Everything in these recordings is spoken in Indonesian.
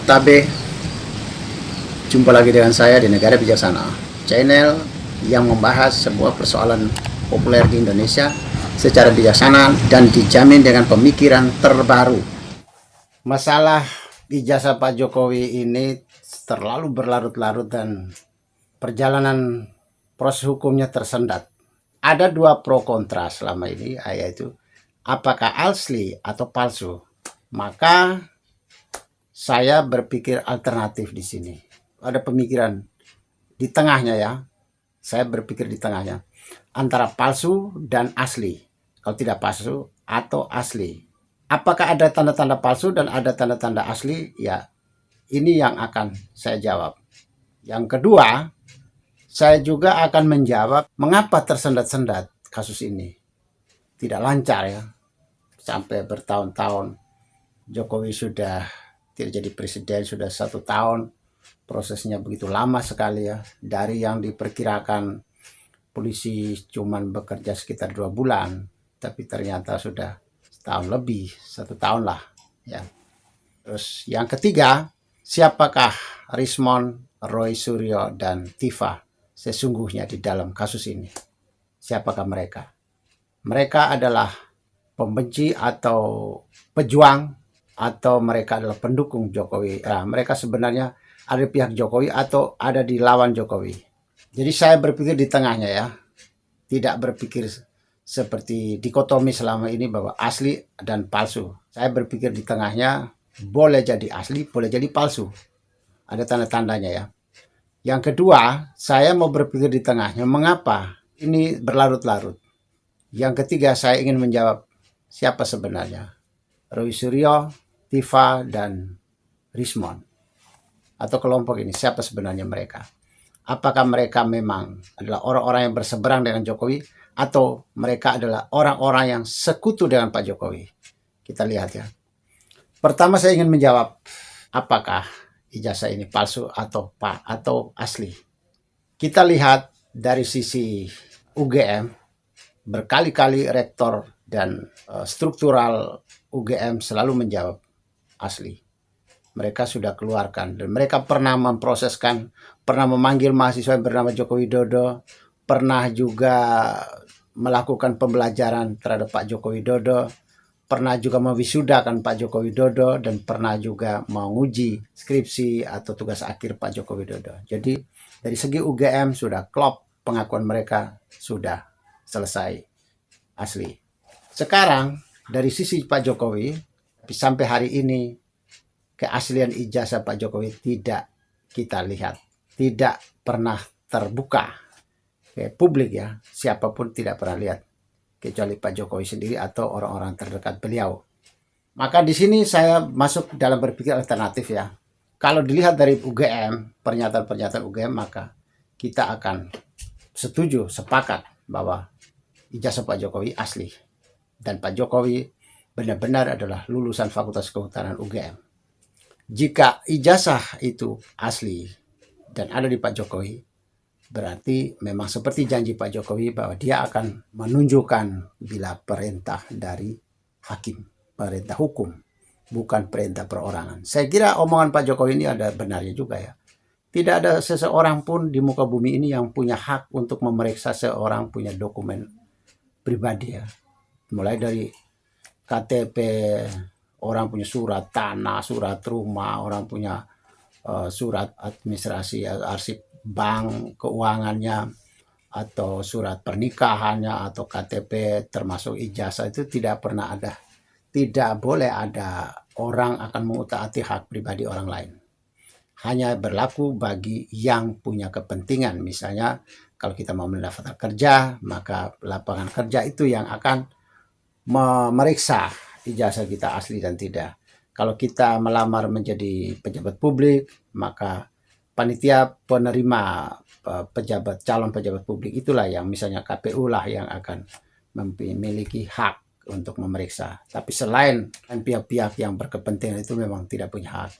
Tabe, jumpa lagi dengan saya di Negara Bijaksana, channel yang membahas sebuah persoalan populer di Indonesia secara bijaksana dan dijamin dengan pemikiran terbaru. Masalah ijazah Pak Jokowi ini terlalu berlarut-larut dan perjalanan proses hukumnya tersendat. Ada dua pro kontra selama ini, yaitu apakah asli atau palsu. Maka saya berpikir alternatif di sini. Ada pemikiran di tengahnya ya. Saya berpikir di tengahnya antara palsu dan asli. Kalau tidak palsu atau asli. Apakah ada tanda-tanda palsu dan ada tanda-tanda asli? Ya, ini yang akan saya jawab. Yang kedua, saya juga akan menjawab mengapa tersendat-sendat kasus ini. Tidak lancar ya. Sampai bertahun-tahun Jokowi sudah tidak jadi presiden, sudah 1 tahun. Prosesnya begitu lama sekali ya. Dari yang diperkirakan polisi cuman bekerja sekitar 2 bulan, tapi ternyata sudah setahun lebih, 1 tahun lah ya. Terus yang ketiga, siapakah Rismond, Roy Suryo, dan Tifa sesungguhnya di dalam kasus ini? Siapakah mereka? Mereka adalah pembenci atau pejuang, atau mereka adalah pendukung Jokowi. Nah, mereka sebenarnya ada di pihak Jokowi atau ada di lawan Jokowi. Jadi saya berpikir di tengahnya ya. Tidak berpikir seperti dikotomi selama ini bahwa asli dan palsu. Saya berpikir di tengahnya, boleh jadi asli, boleh jadi palsu. Ada tanda-tandanya ya. Yang kedua, saya mau berpikir di tengahnya, mengapa ini berlarut-larut. Yang ketiga, saya ingin menjawab siapa sebenarnya Roy Suryo, Tifa, dan Rismond. Atau kelompok ini, siapa sebenarnya mereka? Apakah mereka memang adalah orang-orang yang berseberang dengan Jokowi, atau mereka adalah orang-orang yang sekutu dengan Pak Jokowi? Kita lihat ya. Pertama saya ingin menjawab, apakah ijazah ini palsu atau asli? Kita lihat dari sisi UGM, berkali-kali rektor dan struktural UGM selalu menjawab asli. Mereka sudah keluarkan dan mereka pernah memproseskan, pernah memanggil mahasiswa yang bernama Joko Widodo, pernah juga melakukan pembelajaran terhadap Pak Joko Widodo, pernah juga mewisudakan Pak Joko Widodo, dan pernah juga menguji skripsi atau tugas akhir Pak Joko Widodo. Jadi dari segi UGM sudah klop, pengakuan mereka sudah selesai asli. Sekarang dari sisi Pak Jokowi, sampai hari ini keaslian ijazah Pak Jokowi tidak kita lihat, tidak pernah terbuka ke publik ya. Siapapun tidak pernah lihat kecuali Pak Jokowi sendiri atau orang-orang terdekat beliau. Maka di sini saya masuk dalam berpikir alternatif ya. Kalau dilihat dari UGM, pernyataan-pernyataan UGM, maka kita akan setuju, sepakat bahwa ijazah Pak Jokowi asli. Dan Pak Jokowi benar-benar adalah lulusan Fakultas Kehutanan UGM. Jika ijazah itu asli dan ada di Pak Jokowi, berarti memang seperti janji Pak Jokowi bahwa dia akan menunjukkan bila perintah dari hakim, perintah hukum, bukan perintah perorangan. Saya kira omongan Pak Jokowi ini ada benarnya juga ya. Tidak ada seseorang pun di muka bumi ini yang punya hak untuk memeriksa seorang punya dokumen pribadi ya. Mulai dari KTP, orang punya surat tanah, surat rumah, orang punya surat administrasi, arsip bank, keuangannya, atau surat pernikahannya, atau KTP termasuk ijazah, itu tidak pernah ada. Tidak boleh ada orang akan mengutak-atik hak pribadi orang lain. Hanya berlaku bagi yang punya kepentingan. Misalnya kalau kita mau mendaftar kerja, maka lapangan kerja itu yang akan memeriksa ijazah kita asli dan tidak. Kalau kita melamar menjadi pejabat publik, maka panitia penerima pejabat, calon pejabat publik itulah yang misalnya KPU lah yang akan memiliki hak untuk memeriksa. Tapi selain pihak-pihak yang berkepentingan itu memang tidak punya hak.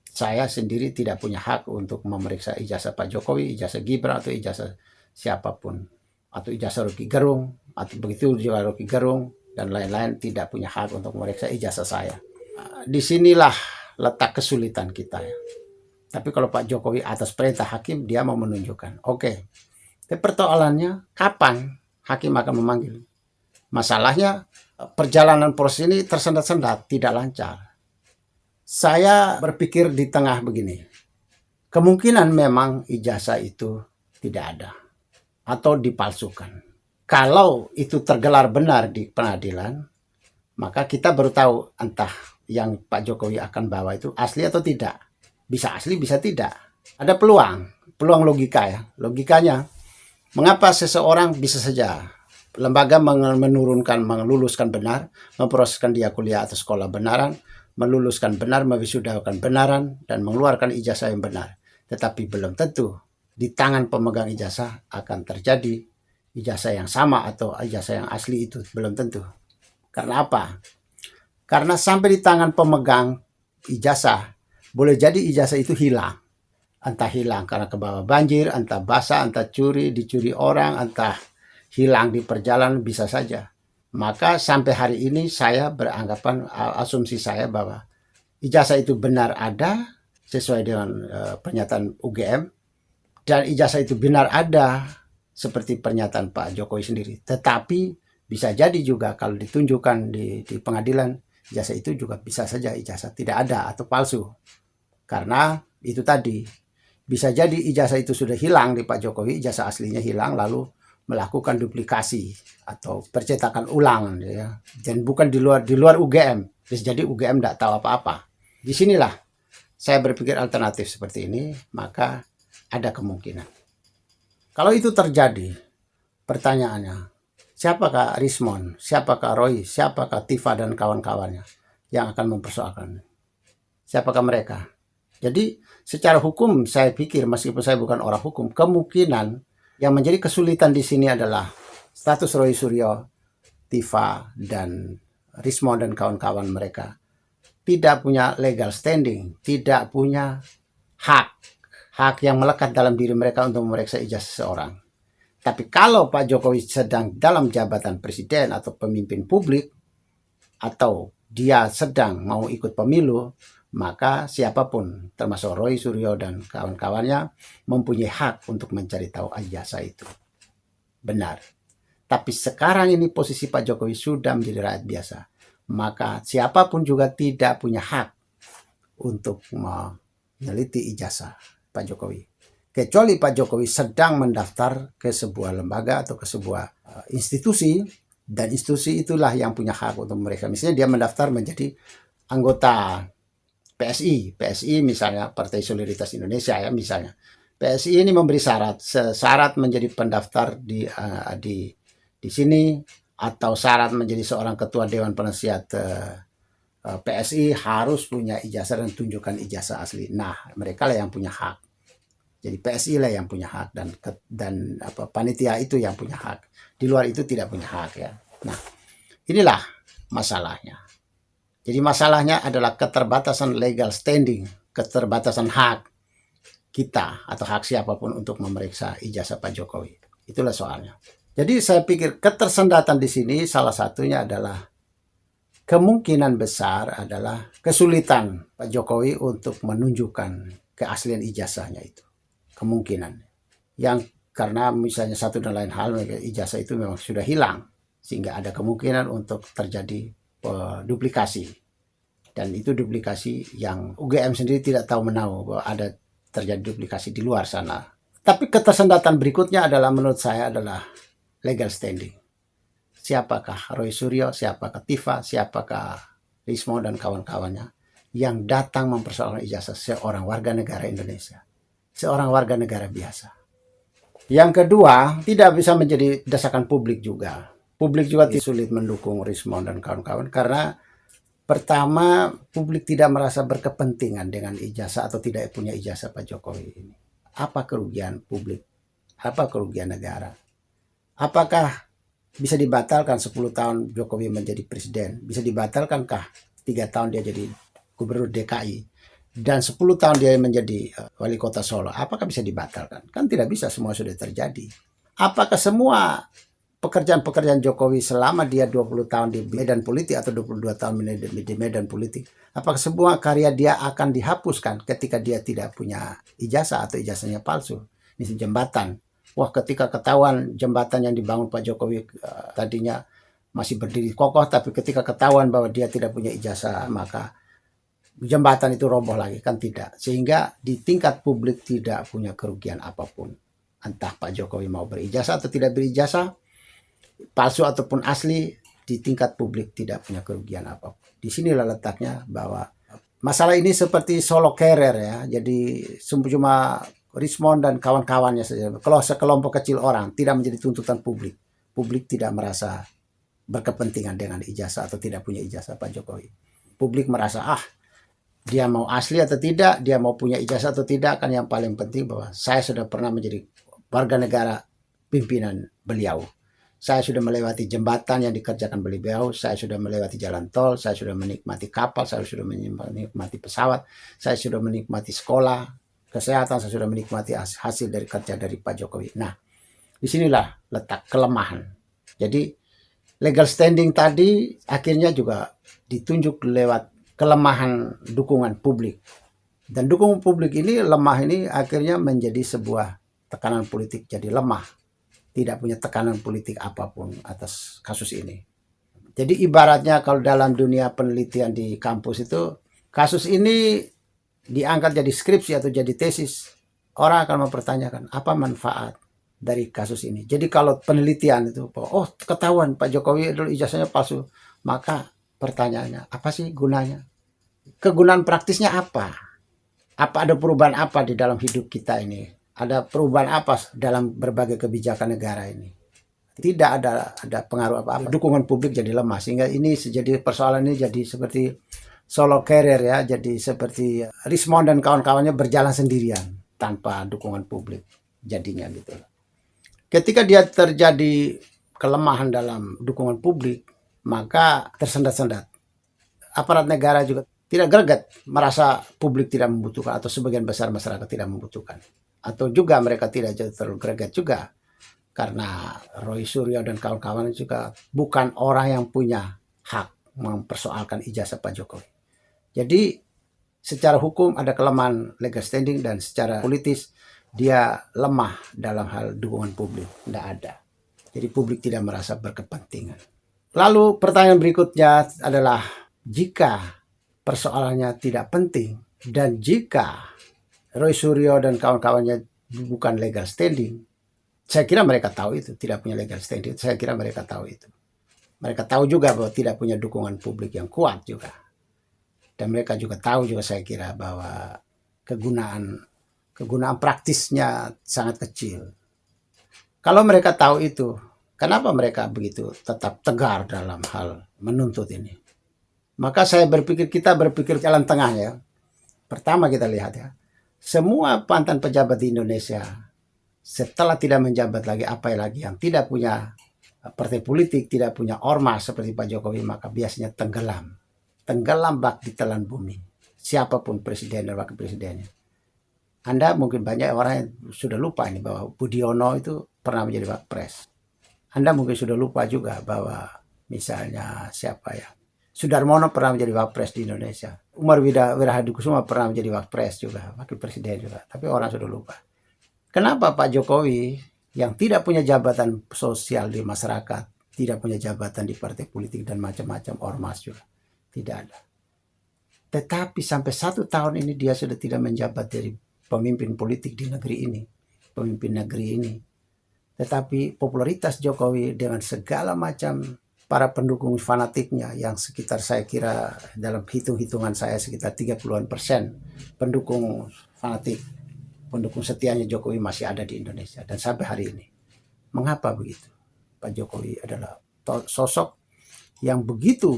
Saya sendiri tidak punya hak untuk memeriksa ijazah Pak Jokowi, ijazah Gibran, atau ijazah siapapun. Atau ijazah Rocky Gerung, atau begitu juga Rocky Gerung, dan lain-lain tidak punya hak untuk memeriksa ijazah saya. Disinilah letak kesulitan kita ya. Tapi kalau Pak Jokowi atas perintah hakim, dia mau menunjukkan. Oke. Tapi persoalannya kapan hakim akan memanggil? Masalahnya perjalanan proses ini tersendat-sendat, tidak lancar. Saya berpikir di tengah begini. Kemungkinan memang ijazah itu tidak ada atau dipalsukan. Kalau itu tergelar benar di pengadilan, maka kita baru tahu entah yang Pak Jokowi akan bawa itu asli atau tidak. Bisa asli, bisa tidak. Ada peluang logika ya. Logikanya, mengapa seseorang bisa saja lembaga meluluskan benar, memproseskan dia kuliah atau sekolah benaran, meluluskan benar, mewisudakan benaran, dan mengeluarkan ijazah yang benar. Tetapi belum tentu di tangan pemegang ijazah akan terjadi ijazah yang sama atau ijazah yang asli, itu belum tentu. Karena apa? Karena sampai di tangan pemegang ijazah, boleh jadi ijazah itu hilang. Entah hilang karena kebawa banjir, entah basah, entah dicuri orang, entah hilang di perjalanan, bisa saja. Maka sampai hari ini saya beranggapan, asumsi saya bahwa ijazah itu benar ada sesuai dengan pernyataan UGM, dan ijazah itu benar ada seperti pernyataan Pak Jokowi sendiri. Tetapi bisa jadi juga kalau ditunjukkan di pengadilan, ijazah itu juga bisa saja ijazah tidak ada atau palsu. Karena itu tadi, bisa jadi ijazah itu sudah hilang di Pak Jokowi, ijazah aslinya hilang, lalu melakukan duplikasi atau percetakan ulang ya. Dan bukan di luar UGM. Bisa jadi UGM tidak tahu apa-apa. Disinilah saya berpikir alternatif seperti ini, maka ada kemungkinan. Kalau itu terjadi, pertanyaannya, siapakah Rismond, siapakah Roy, siapakah Tifa dan kawan-kawannya yang akan mempersoalkan? Siapakah mereka? Jadi secara hukum saya pikir, meskipun saya bukan orang hukum, kemungkinan yang menjadi kesulitan di sini adalah status Roy Suryo, Tifa, dan Rismond dan kawan-kawan mereka tidak punya legal standing, tidak punya hak yang melekat dalam diri mereka untuk memeriksa ijazah seseorang. Tapi kalau Pak Jokowi sedang dalam jabatan presiden atau pemimpin publik, atau dia sedang mau ikut pemilu, maka siapapun termasuk Roy Suryo dan kawan-kawannya mempunyai hak untuk mencari tahu ijazah itu benar. Tapi sekarang ini posisi Pak Jokowi sudah menjadi rakyat biasa, maka siapapun juga tidak punya hak untuk meneliti ijazah Pak Jokowi, kecuali Pak Jokowi sedang mendaftar ke sebuah lembaga atau ke sebuah institusi, dan institusi itulah yang punya hak untuk memeriksa. Misalnya dia mendaftar menjadi anggota PSI misalnya, Partai Solidaritas Indonesia ya misalnya. PSI ini memberi syarat menjadi pendaftar di sini, atau syarat menjadi seorang ketua Dewan Penasihat PSI harus punya ijazah dan tunjukkan ijazah asli. Nah, mereka lah yang punya hak. Jadi PSI lah yang punya hak, dan panitia itu yang punya hak. Di luar itu tidak punya hak ya. Nah, inilah masalahnya. Jadi masalahnya adalah keterbatasan legal standing, keterbatasan hak kita atau hak siapapun untuk memeriksa ijazah Pak Jokowi. Itulah soalnya. Jadi saya pikir ketersendatan di sini salah satunya adalah kemungkinan besar adalah kesulitan Pak Jokowi untuk menunjukkan keaslian ijazahnya itu. Kemungkinan. Yang karena misalnya satu dan lain hal, ijazah itu memang sudah hilang, sehingga ada kemungkinan untuk terjadi duplikasi. Dan itu duplikasi yang UGM sendiri tidak tahu menahu bahwa ada terjadi duplikasi di luar sana. Tapi ketersendatan berikutnya adalah menurut saya adalah legal standing. Siapakah Roy Suryo, siapakah Tifa, siapakah Rismond dan kawan-kawannya yang datang mempersoalkan ijazah seorang warga negara Indonesia, seorang warga negara biasa. Yang kedua, tidak bisa menjadi desakan publik juga. Publik juga sulit mendukung Rismond dan kawan-kawan karena pertama, publik tidak merasa berkepentingan dengan ijazah atau tidak punya ijazah Pak Jokowi ini. Apa kerugian publik? Apa kerugian negara? Apakah bisa dibatalkan 10 tahun Jokowi menjadi presiden? Bisa dibatalkankah 3 tahun dia jadi gubernur DKI? Dan 10 tahun dia menjadi wali kota Solo? Apakah bisa dibatalkan? Kan tidak bisa, semua sudah terjadi. Apakah semua pekerjaan-pekerjaan Jokowi selama dia 20 tahun di medan politik atau 22 tahun di medan politik, apakah semua karya dia akan dihapuskan ketika dia tidak punya ijazah atau ijazahnya palsu? Misalnya jembatan. Wah, ketika ketahuan jembatan yang dibangun Pak Jokowi tadinya masih berdiri kokoh, tapi ketika ketahuan bahwa dia tidak punya ijazah, maka jembatan itu roboh lagi, kan tidak. Sehingga di tingkat publik tidak punya kerugian apapun. Entah Pak Jokowi mau berijazah atau tidak berijazah, palsu ataupun asli, di tingkat publik tidak punya kerugian apapun. Disinilah letaknya bahwa masalah ini seperti solo career ya. Jadi cuma Rismond dan kawan-kawannya saja. Kalau sekelompok kecil orang tidak menjadi tuntutan publik. Publik tidak merasa berkepentingan dengan ijazah atau tidak punya ijazah Pak Jokowi. Publik merasa dia mau asli atau tidak, dia mau punya ijazah atau tidak, kan yang paling penting bahwa saya sudah pernah menjadi warga negara pimpinan beliau. Saya sudah melewati jembatan yang dikerjakan beliau, saya sudah melewati jalan tol, saya sudah menikmati kapal, saya sudah menikmati pesawat, saya sudah menikmati sekolah, kesehatan, saya sudah menikmati hasil dari kerja dari Pak Jokowi. Nah, disinilah letak kelemahan. Jadi legal standing tadi akhirnya juga ditunjuk lewat kelemahan dukungan publik. Dan dukungan publik ini lemah ini akhirnya menjadi sebuah tekanan politik jadi lemah. Tidak punya tekanan politik apapun atas kasus ini. Jadi ibaratnya kalau dalam dunia penelitian di kampus itu, kasus ini diangkat jadi skripsi atau jadi tesis, orang akan mempertanyakan apa manfaat dari kasus ini. Jadi kalau penelitian itu, ketahuan Pak Jokowi dulu ijazahnya palsu, maka pertanyaannya, apa sih gunanya? Kegunaan praktisnya apa? Apa ada perubahan apa di dalam hidup kita ini? Ada perubahan apa dalam berbagai kebijakan negara ini? Tidak ada pengaruh apa-apa. Dukungan publik jadi lemah, sehingga ini jadi persoalan ini jadi seperti solo career ya, jadi seperti Rismond dan kawan-kawannya berjalan sendirian tanpa dukungan publik jadinya gitu. Ketika dia terjadi kelemahan dalam dukungan publik, maka tersendat-sendat. Aparat negara juga tidak greget merasa publik tidak membutuhkan atau sebagian besar masyarakat tidak membutuhkan. Atau juga mereka tidak terlalu greget juga karena Roy Suryo dan kawan-kawan juga bukan orang yang punya hak mempersoalkan ijazah Pak Jokowi. Jadi secara hukum ada kelemahan legal standing dan secara politis dia lemah dalam hal dukungan publik. Tidak ada. Jadi publik tidak merasa berkepentingan. Lalu pertanyaan berikutnya adalah jika persoalannya tidak penting dan jika Roy Suryo dan kawan-kawannya bukan legal standing, saya kira mereka tahu itu, tidak punya legal standing. Saya kira mereka tahu itu. Mereka tahu juga bahwa tidak punya dukungan publik yang kuat juga. Dan mereka juga tahu juga saya kira bahwa kegunaan praktisnya sangat kecil. Kalau mereka tahu itu, kenapa mereka begitu tetap tegar dalam hal menuntut ini? Maka kita berpikir jalan tengah ya. Pertama kita lihat ya. Semua mantan pejabat di Indonesia setelah tidak menjabat lagi yang tidak punya partai politik, tidak punya ormas seperti Pak Jokowi, maka biasanya tenggelam bak di telan bumi. Siapapun presiden dan wakil presidennya. Anda mungkin banyak orang yang sudah lupa ini bahwa Budiono itu pernah menjadi wapres. Anda mungkin sudah lupa juga bahwa misalnya siapa ya, Sudarmono pernah menjadi wapres di Indonesia. Umar Wirahadikusuma pernah menjadi wapres juga, wakil presiden juga. Tapi orang sudah lupa. Kenapa Pak Jokowi yang tidak punya jabatan sosial di masyarakat, tidak punya jabatan di partai politik dan macam-macam ormas juga, tidak ada. Tetapi sampai 1 tahun ini dia sudah tidak menjabat dari pemimpin politik di negeri ini, pemimpin negeri ini. Tetapi popularitas Jokowi dengan segala macam para pendukung fanatiknya yang sekitar saya kira dalam hitung-hitungan saya sekitar 30% pendukung fanatik, pendukung setianya Jokowi masih ada di Indonesia dan sampai hari ini. Mengapa begitu? Pak Jokowi adalah sosok yang begitu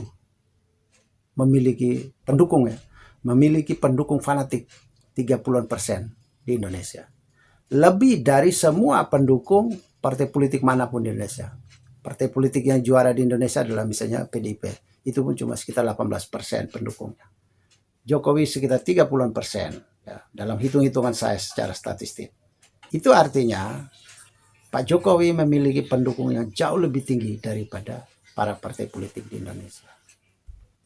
memiliki pendukung fanatik 30% di Indonesia. Lebih dari semua pendukung partai politik manapun di Indonesia. Partai politik yang juara di Indonesia adalah misalnya PDIP. Itu pun cuma sekitar 18% pendukungnya. Jokowi sekitar 30% ya, dalam hitung-hitungan saya secara statistik. Itu artinya Pak Jokowi memiliki pendukung yang jauh lebih tinggi daripada para partai politik di Indonesia.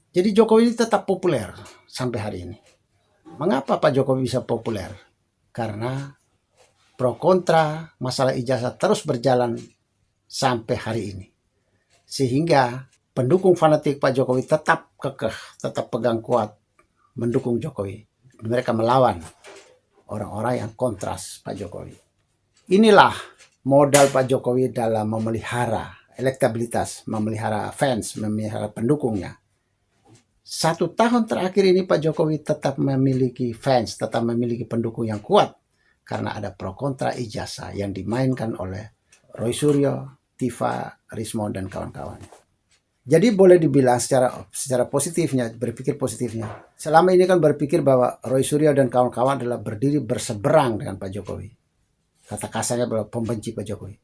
Jadi Jokowi ini tetap populer sampai hari ini. Mengapa Pak Jokowi bisa populer? Karena pro kontra masalah ijazah terus berjalan sampai hari ini. Sehingga pendukung fanatik Pak Jokowi tetap kekeh, tetap pegang kuat mendukung Jokowi. Mereka melawan orang-orang yang kontras Pak Jokowi. Inilah modal Pak Jokowi dalam memelihara elektabilitas, memelihara fans, memelihara pendukungnya. 1 tahun terakhir ini Pak Jokowi tetap memiliki fans, tetap memiliki pendukung yang kuat karena ada pro kontra ijazah yang dimainkan oleh Roy Suryo, Tiva, Rismon, dan kawan-kawannya. Jadi boleh dibilang secara positifnya, berpikir positifnya. Selama ini kan berpikir bahwa Roy Suryo dan kawan-kawan adalah berdiri berseberang dengan Pak Jokowi. Kata kasarnya adalah pembenci Pak Jokowi.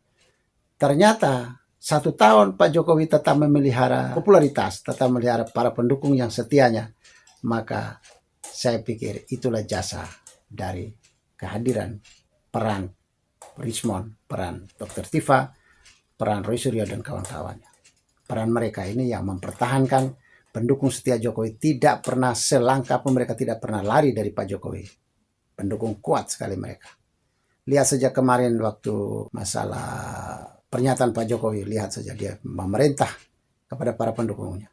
Ternyata 1 tahun Pak Jokowi tetap memelihara popularitas, tetap memelihara para pendukung yang setianya. Maka saya pikir itulah jasa dari kehadiran peran Rismon, peran Dr. Tiva, peran Roy Suryo dan kawan-kawannya. Peran mereka ini yang mempertahankan pendukung setia Jokowi tidak pernah selangkah pun mereka tidak pernah lari dari Pak Jokowi. Pendukung kuat sekali mereka. Lihat saja kemarin waktu masalah pernyataan Pak Jokowi, lihat saja dia memerintah kepada para pendukungnya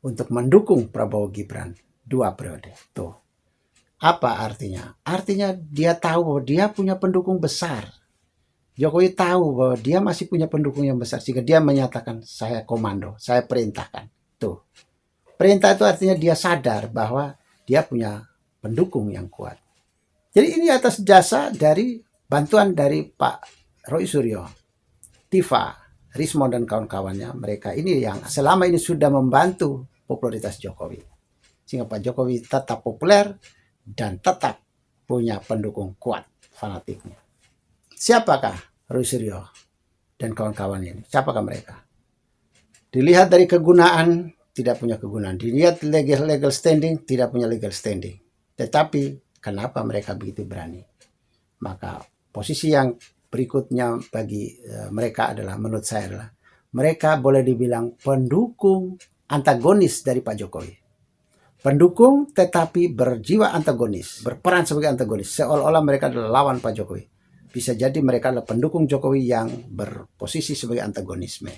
untuk mendukung Prabowo Gibran 2 periode. Tuh. Apa artinya? Artinya dia tahu bahwa dia punya pendukung besar. Jokowi tahu bahwa dia masih punya pendukung yang besar sehingga dia menyatakan saya komando, saya perintahkan. Tuh. Perintah itu artinya dia sadar bahwa dia punya pendukung yang kuat. Jadi ini atas jasa dari bantuan dari Pak Roy Suryo, Tiva, Rismon dan kawan-kawannya. Mereka ini yang selama ini sudah membantu popularitas Jokowi. Sehingga Pak Jokowi tetap populer dan tetap punya pendukung kuat fanatiknya. Siapakah Roy Suryo dan kawan-kawan ini? Siapakah mereka? Dilihat dari kegunaan, tidak punya kegunaan. Dilihat legal standing, tidak punya legal standing. Tetapi kenapa mereka begitu berani? Maka posisi yang berikutnya bagi mereka adalah, menurut saya adalah, mereka boleh dibilang pendukung antagonis dari Pak Jokowi. Pendukung tetapi berjiwa antagonis, berperan sebagai antagonis. Seolah-olah mereka adalah lawan Pak Jokowi. Bisa jadi mereka adalah pendukung Jokowi yang berposisi sebagai antagonisme.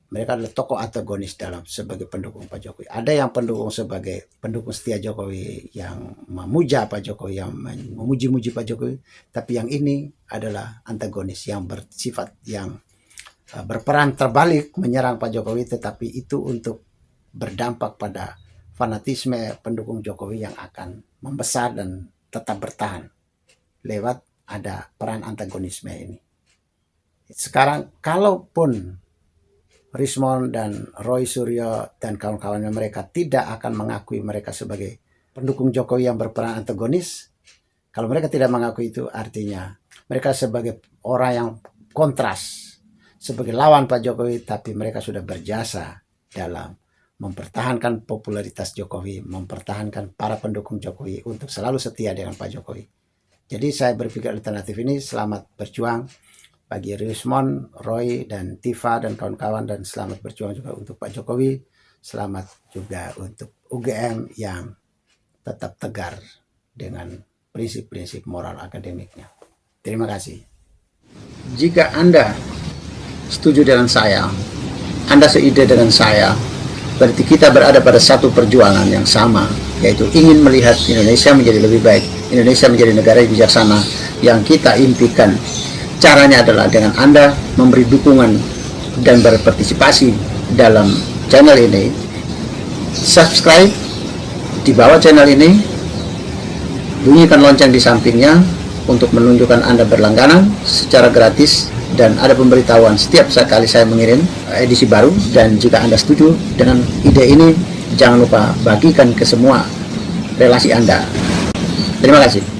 Mereka adalah tokoh antagonis sebagai pendukung Pak Jokowi. Ada yang pendukung sebagai pendukung setia Jokowi yang memuja Pak Jokowi, yang memuji-muji Pak Jokowi. Tapi yang ini adalah antagonis yang bersifat yang berperan terbalik menyerang Pak Jokowi. Tetapi itu untuk berdampak pada fanatisme pendukung Jokowi yang akan membesar dan tetap bertahan lewat ada peran antagonisme ini. Sekarang kalaupun Rismon dan Roy Suryo dan kawan-kawannya mereka tidak akan mengakui mereka sebagai pendukung Jokowi yang berperan antagonis. Kalau mereka tidak mengakui itu artinya mereka sebagai orang yang kontras, sebagai lawan Pak Jokowi, tapi mereka sudah berjasa dalam mempertahankan popularitas Jokowi, mempertahankan para pendukung Jokowi untuk selalu setia dengan Pak Jokowi. Jadi saya berpikir alternatif ini, selamat berjuang bagi Rismon, Roy, dan Tiva, dan kawan-kawan, dan selamat berjuang juga untuk Pak Jokowi. Selamat juga untuk UGM yang tetap tegar dengan prinsip-prinsip moral akademiknya. Terima kasih. Jika Anda setuju dengan saya, Anda seide dengan saya, berarti kita berada pada satu perjuangan yang sama, yaitu ingin melihat Indonesia menjadi lebih baik, Indonesia menjadi negara yang bijaksana yang kita impikan. Caranya adalah dengan Anda memberi dukungan dan berpartisipasi dalam channel ini. Subscribe di bawah channel ini, bunyikan lonceng di sampingnya untuk menunjukkan Anda berlangganan secara gratis, dan ada pemberitahuan setiap kali saya mengirim edisi baru. Dan jika Anda setuju dengan ide ini, jangan lupa bagikan ke semua relasi Anda. Terima kasih.